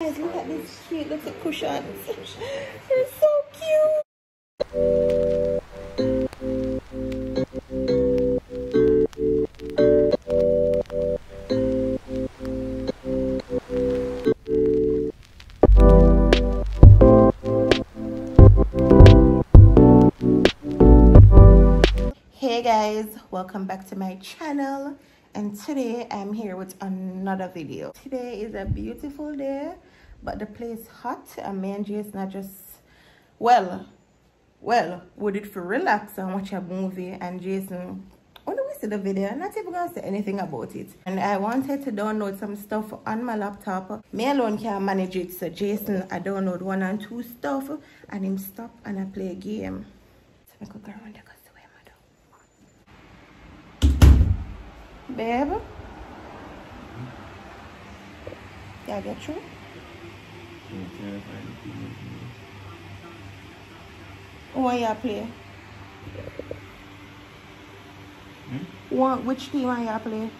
Guys, look at these cute little cushions. They're so cute. Hey guys, welcome back to my channel, and today I'm here with another video. Today is a beautiful day, but the place hot, and me and Jason are just well we did for relax and watch a movie. And Jason, when we see the video, I'm not even gonna say anything about it, and I wanted to download some stuff on my laptop. Me alone can't manage it, so Jason, I download 1 and 2 stuff, and him stop and I play a game. So I could go around the babe. Yeah, get you. What you play? Which team are you play?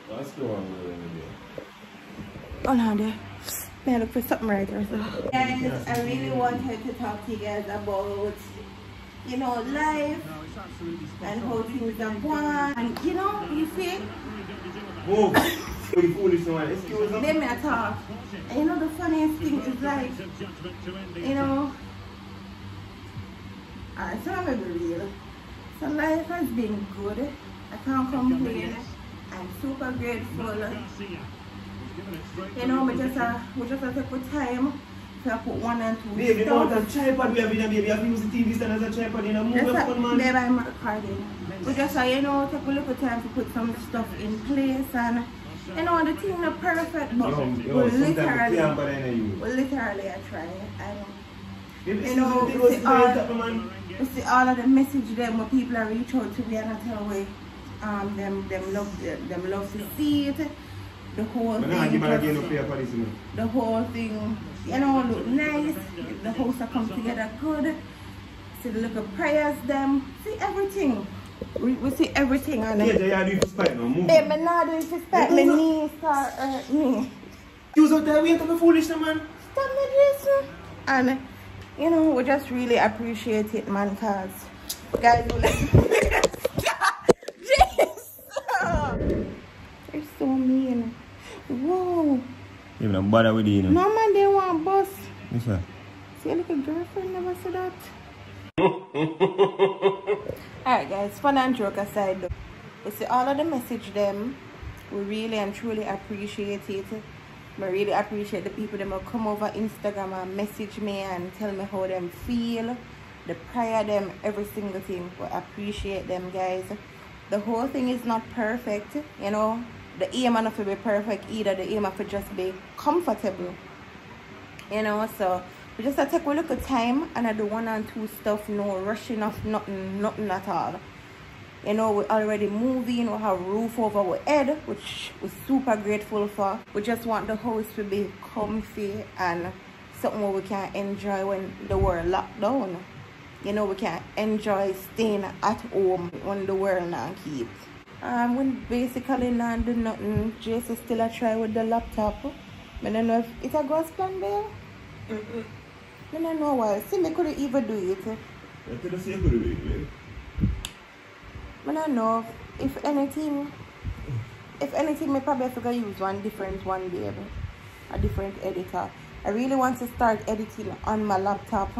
That's the one we're in the Oh no, there. May I look for something right there. So. Guys, I really wanted to talk to you guys about, you know, life and how things are going. And you know, you see? Whoa! You foolish one. Excuse me. Let me talk. And you know, the funniest thing is like, you know, alright, so I'm gonna be real. So life has been good. I can't complain. I'm super grateful. You know, we just have to put time to put 1 and 2 baby, the stuff. amount of tripod we have in a baby, you have to use the TV stand as a tripod in a movie. Babe, I'm recording. We just, you know, take a little time to put some stuff in place, and you know, the thing not perfect, but we literally I try. You know, we see all of the message them when people are reach out to me and I tell me them love to see it. The whole thing, you know, look nice. The house are come together good. See the little prayers them. See everything. We see everything on it. Yeah, you do spite no move. Babe, I'm not doing for spite. My knees start hurt me. You was out there waiting to be foolish, man. Stop me, Jason. And you know, we just really appreciate it, man, cause guys, you're so mean. Whoa. You don't bother with you, know? No man, they want bus. Yes, sir. See, like a girlfriend never said that. Alright guys, fun and joke aside though. You see all of the message them, we really and truly appreciate it. I really appreciate the people that will come over Instagram and message me and tell me how them feel. The prayer them, every single thing. We appreciate them, guys. The whole thing is not perfect, you know. The aim not to be perfect either. The aim to just be comfortable, you know. So we just take a little time and I do 1 and 2 stuff, no rushing off, nothing at all. You know, we already moving, we have roof over our head, which we're super grateful for. We just want the house to be comfy and something where we can enjoy when the world locked down. You know, we can enjoy staying at home when the world not keep. When basically not do nothing, Jason still a try with the laptop. I don't know if it's a ghost plan there. I don't know why. See, me couldn't even do it. I don't know if anything, me probably have to use one different one, baby. A different editor. I really want to start editing on my laptop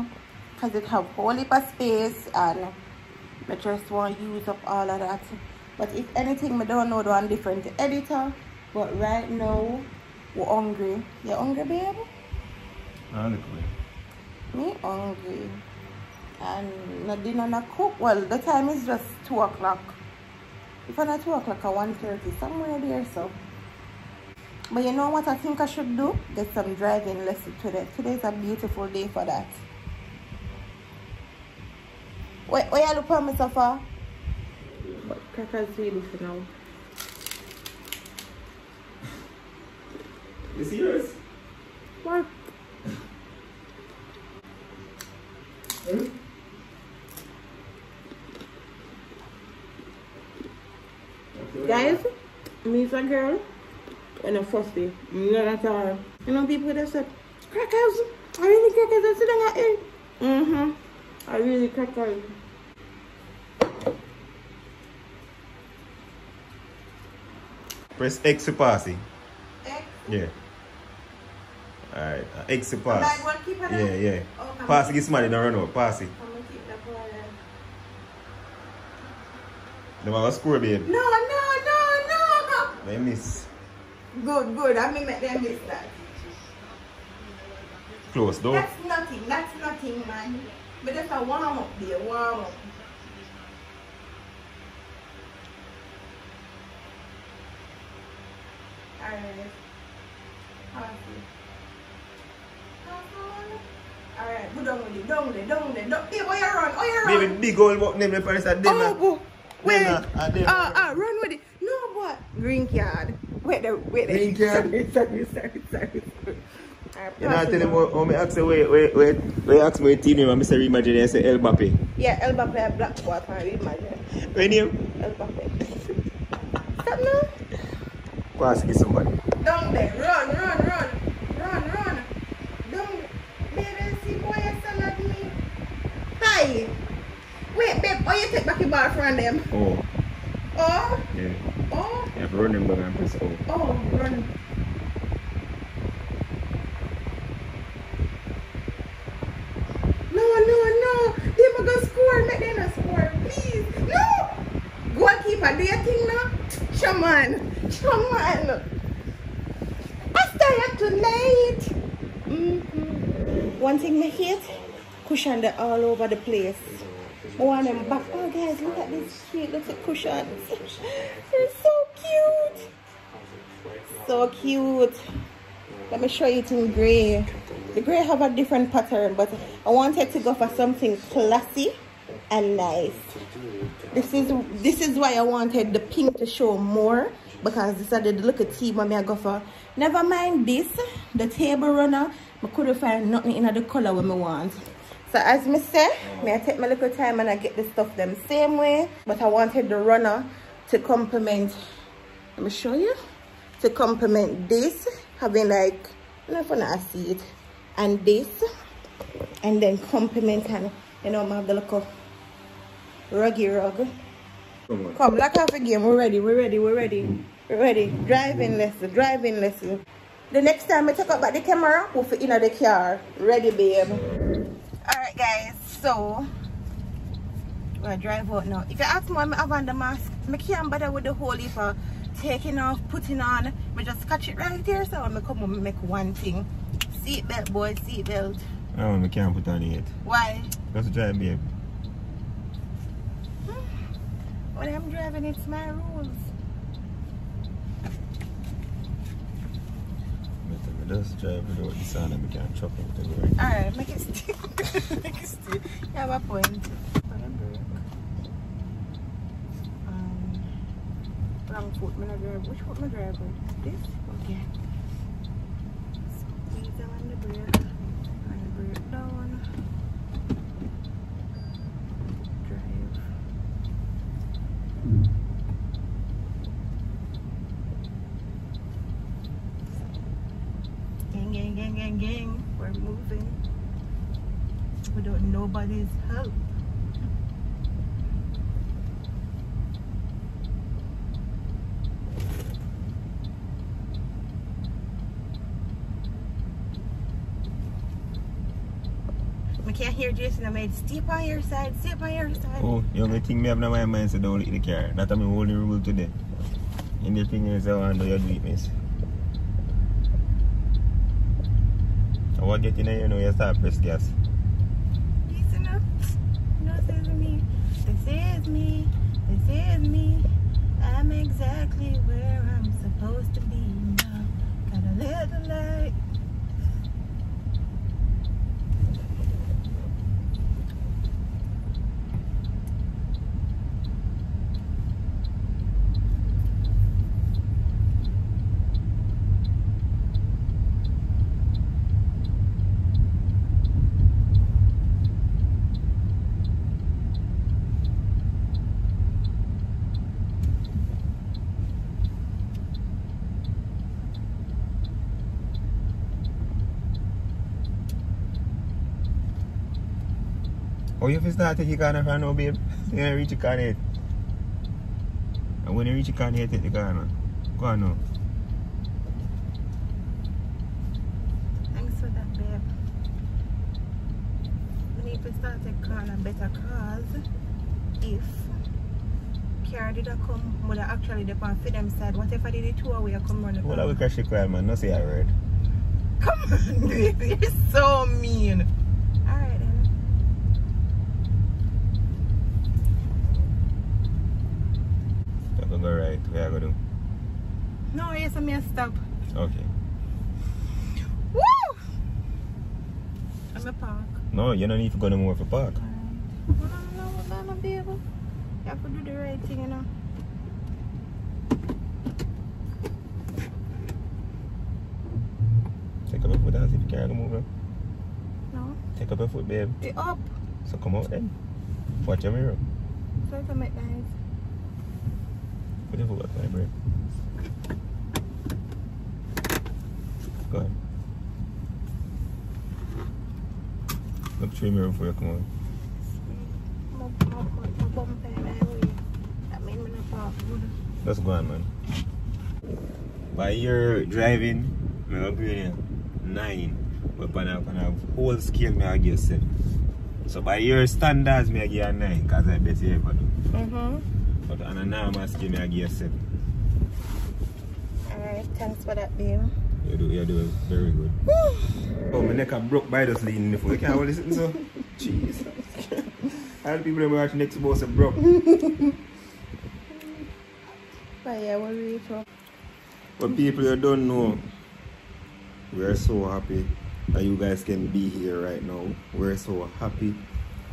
because it have whole heap of space and I just want to use up all of that. But if anything, I don't know one different editor. But right now, we're hungry. You hungry, babe? Me hungry. And no dinner, no cook. Well, the time is just 2 o'clock. If I'm not 2 o'clock, at 1:30, somewhere there, so. But you know what I think I should do? Get some driving lessons today. Today's a beautiful day for that. Where you look for me so far? But Kaka's ready for now. You serious? What? Guys, me a girl and a fussy. None at all. You know, people that say, crackers, I really crackers, I sit down at it. I really crackers. Press X to pass it. X? Yeah. Alright, X to pass. Like one keeper now? Yeah. Oh, Pass it, get somebody, don't run out. Pass it. I'm gonna keep that ball there. They want to score, babe. No. They miss. Good. I mean, make them miss that. Close, though. That's nothing, man. But that's a warm up there, warm up. Alright. Alright, go down with it, down there. Hey, where you run? Baby, big old button name, the first at them. Oh, boy. Wait. Run Run with it. No, what? Green card. Wait there. Green card? Sorry. You know, I tell him how me ask you, where ask me what team name, and I say Real Madrid, and I say El Mbappe. Yeah, El Mbappe and Blackwater and Real Madrid. What name? El Mbappe. Stop now. Pass it to somebody. Down there. Run. Down there. Baby, see boy, you stand at me. Hi. Wait, babe, oh, you take back your ball from them. Oh. Oh? Yeah. Oh? You have to run them back and press O. Oh, run. No. They will go score. Make them a score, please. No. Goalkeeper, do your thing now. Come on. After you're too late. One thing I hate, cushion they all over the place. I want them back. Oh guys, look at this cute little cushions. They're so cute. Let me show you it in grey. The grey have a different pattern, but I wanted to go for something classy and nice. This is why I wanted the pink to show more, because this is the little team I go for. Never mind this, the table runner, I couldn't find nothing in the color I want. So as I say, I take my little time and I get the stuff them same way, but I wanted the runner to complement, let me show you, to complement this, having like, I don't know if I see it, and this, and then complement, and you know, I have the little ruggy rug. Come, lock off again, we're ready. Driving lesson. The next time I take up back the camera, we'll fit in the car. Ready, babe. Alright guys, so we'll drive out now. If you ask me why I have on the mask, I can't bother with the whole heap of taking off, putting on. I just catch it right here, so I'm come and make one thing. Seatbelt, boys, seatbelt. Oh, I can't put on it yet. Why? Just drive, babe. When I'm driving, it's my rules. Just drive without the sound and we can't chop it everywhere. Alright, make it stick. You have a point. Wrong foot, I'm gonna drive. Which foot am I driving? This? Okay. Squeeze on the brake. And the brake down. Drive. Gang. We're moving without nobody's help. I can't hear Jason. I made step on your side. Oh, you only thing me have in my mind so don't lick the car. That I'm holding rule today. And the thing is I want to do your do it, miss. I want to get in here, you know, you start press gas. Listen up. No, this is me. I'm exactly where I'm supposed to be now. Got a little light. Oh, you have to start taking your corner from now, babe. You're going to reach your corner yet. And when you reach your corner, you take the corner. Go on now. Thanks for that, babe. We need to start a corner better cause if car did a come, would I actually depend for them side. What if I did it 2 away, I come run the Well, I will catch the crowd, man. No say a word. Come on, baby. You're so mean. Alright then. I'm going to go right. Where I go do? No, yes, I'm going to stop. Okay. Woo! I'm a park. No, you don't need to go no more for park. No, baby. You have to do the right thing, you know. Take up your foot and see if you can't move it. No. Take up your foot, babe. It's up. So come out then. Watch your mirror. So I can make nice. Put your foot back, my babe. Go ahead. Look through your mirror before you come out. My bum pain anyway. That means I'm not park good. Let's go on, man. By your driving, I'm upgrading 9. But on a whole scale, I give 7. So by your standards, I give a 9 because I bet you ever do. But on a normal scale, I give 7. Alright, thanks for that, babe. You do very good. Oh, my neck broke by just leaning the foot. You can't hold this, so. Jesus. All the people that watch next boss are broke. But yeah, we're really tough. But people you don't know, we're so happy that you guys can be here right now. We're so happy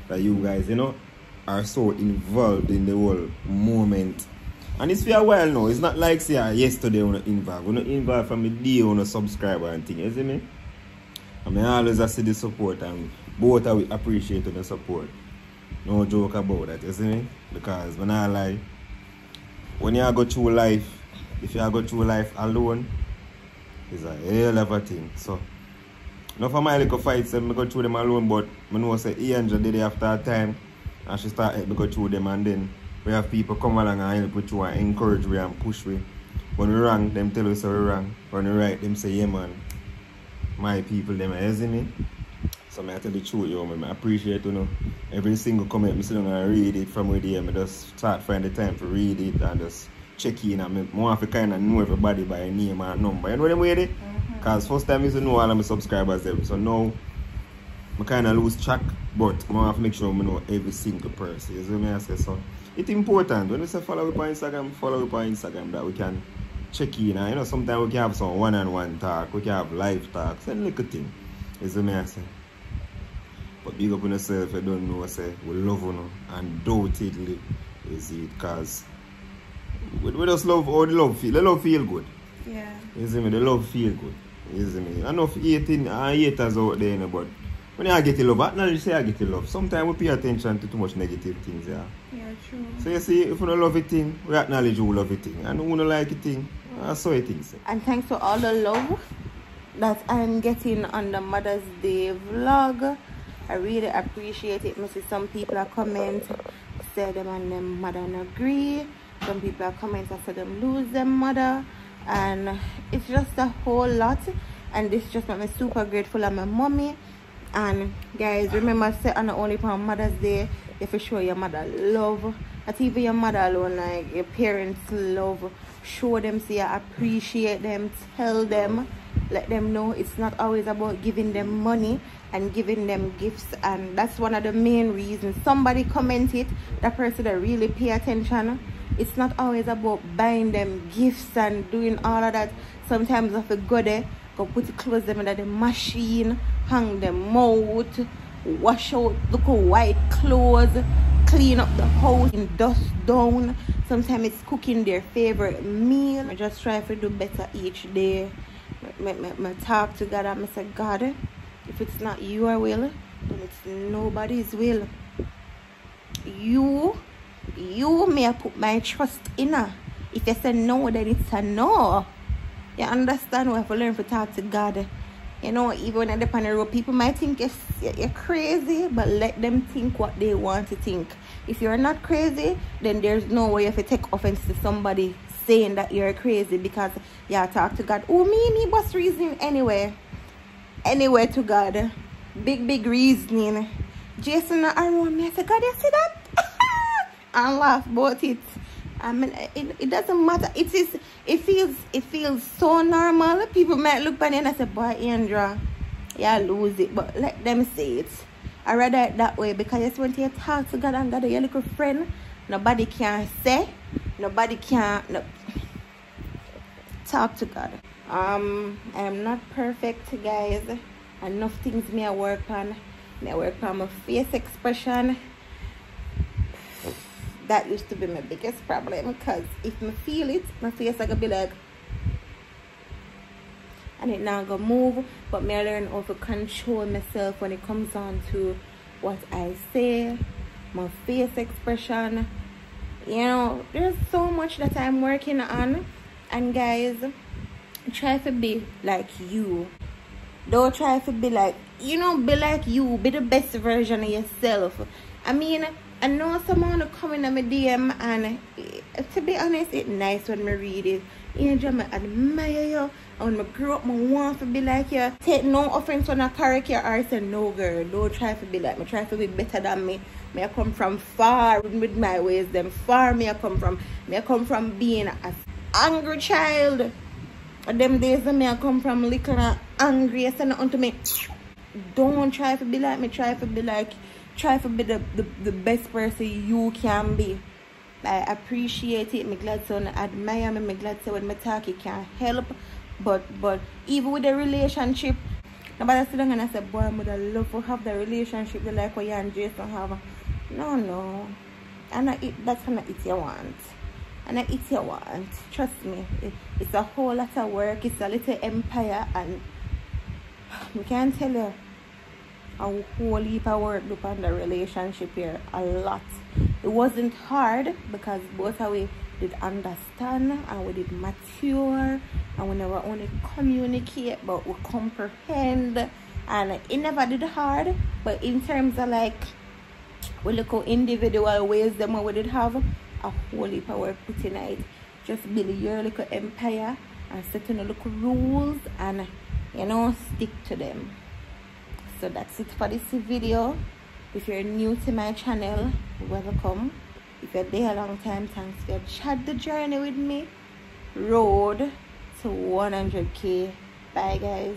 that you guys, you know, are so involved in the whole moment. And it's for a while now. It's not like say yesterday we're not involved. We're not involved from the day we're not subscriber and thing, you see me? I mean, I always see the support and both of we appreciate the support. No joke about that, you see me? Because when I lie, when you go through life, if you go through life alone, it's a hell of a thing. So, not for my little fights, I go through them alone, but I know say Angel did it after a time and she started to go through them, and then we have people come along and help with you and encourage me and push me. When we wrong, them tell us we're wrong. When we right, them say, yeah man, my people, them are see me. So I tell the truth, yo, man, I appreciate, you know, every single comment, I sit down and read it from where they are. I just start find the time to read it and just check in. And I want to kind of know everybody by name and number. You know them way there? Because first time I used to know all of my subscribers them. So now, I kind of lose track, but I want to make sure I know every single person. You see what I say? So it's important. When you say follow up on Instagram, that we can check in. And, you know, sometimes we can have some one-on-one talk, we can have live talks, and little thing. You see what I say? But big up on yourself, you don't know, say, we love you, undoubtedly, you see it, because we just love how the love feel good. Yeah. You see me, the love feel good. You see me, enough haters out there, you know, but when I get the love, acknowledge say I get the love. Sometimes we pay attention to too much negative things, yeah. Yeah, true. So you see, if we don't love a thing, we acknowledge we love a thing. And we don't like a thing, I saw a thing. And thanks for all the love that I'm getting on the Mother's Day vlog. I really appreciate it. I see some people are comment, say them and them mother don't agree. Some people are comment, I say them lose them mother. And it's just a whole lot. And this just makes me super grateful of my mommy. And guys, remember, say on the only on Mother's Day, if you show your mother love, not even your mother alone, like your parents love, show them, say you appreciate them, tell them, let them know it's not always about giving them money and giving them gifts. And that's one of the main reasons somebody commented, that person that really pay attention. It's not always about buying them gifts and doing all of that. Sometimes if you go there, go put the clothes them in the machine, hang them out, wash out, look at white clothes, clean up the house, and dust down. Sometimes it's cooking their favorite meal. I just try to do better each day. I talk to God and I say, God, if it's not your will, then it's nobody's will. You may I put my trust in her. If you say no, then it's a no. You understand? We have to learn to talk to God You know, even at the panel road, people might think you're crazy, but let them think what they want to think. If you're not crazy, then there's no way if you take offense to somebody saying that you're crazy because you talk to God. Oh, me was reasoning anyway to God. Big reasoning. Jason around me, I said, God, you see that? And laugh about it. I mean, it doesn't matter. It feels so normal. People might look at it and I say, boy, Andra, yeah, lose it. But let them say it. I rather it that way because just when you talk to God and God, your little friend, nobody can say, nobody can talk to God. I am not perfect, guys. Enough things me I work on. I work on my face expression. That used to be my biggest problem because if I feel it, my face I gonna be like, and it not gonna move. But me I learn how to control myself when it comes on to what I say, my face expression. You know, there's so much that I'm working on. And guys, try to be like you. Don't try to be like, you know, be like you. Be the best version of yourself. I mean, I know someone will come in my DM and to be honest, it's nice when I read it. Angel, I admire you. And when I grow up, I want to be like you. Take no offense when I correct your or say, no girl, don't try to be like me. Try to be better than me. I come from far with my ways. Them far me I come from. I come from being an angry child. Them days I come from little and angry. I say nothing to me. Don't try to be like me. Try to be the best person you can be. I appreciate it. I'm glad to admire me. I'm glad to when I talk it can help. But even with the relationship, nobody sit down and I say, boy, I would love to have the relationship like what you and Jason have. No. And that's not it you want. And I eat you want. Trust me. It's a whole lot of work. It's a little empire and I can't tell you a whole heap of work on the relationship here. A lot. It wasn't hard because both of we did understand and we did mature and we never only communicate but we comprehend, and it never did hard. But in terms of like we look at individual ways them we did have a whole heap of work put in it. Just build your little empire and set in little rules and, you know, stick to them. So that's it for this video. If you're new to my channel, welcome. If you're there a long time, thanks for chat the journey with me. Road to 100K. Bye guys.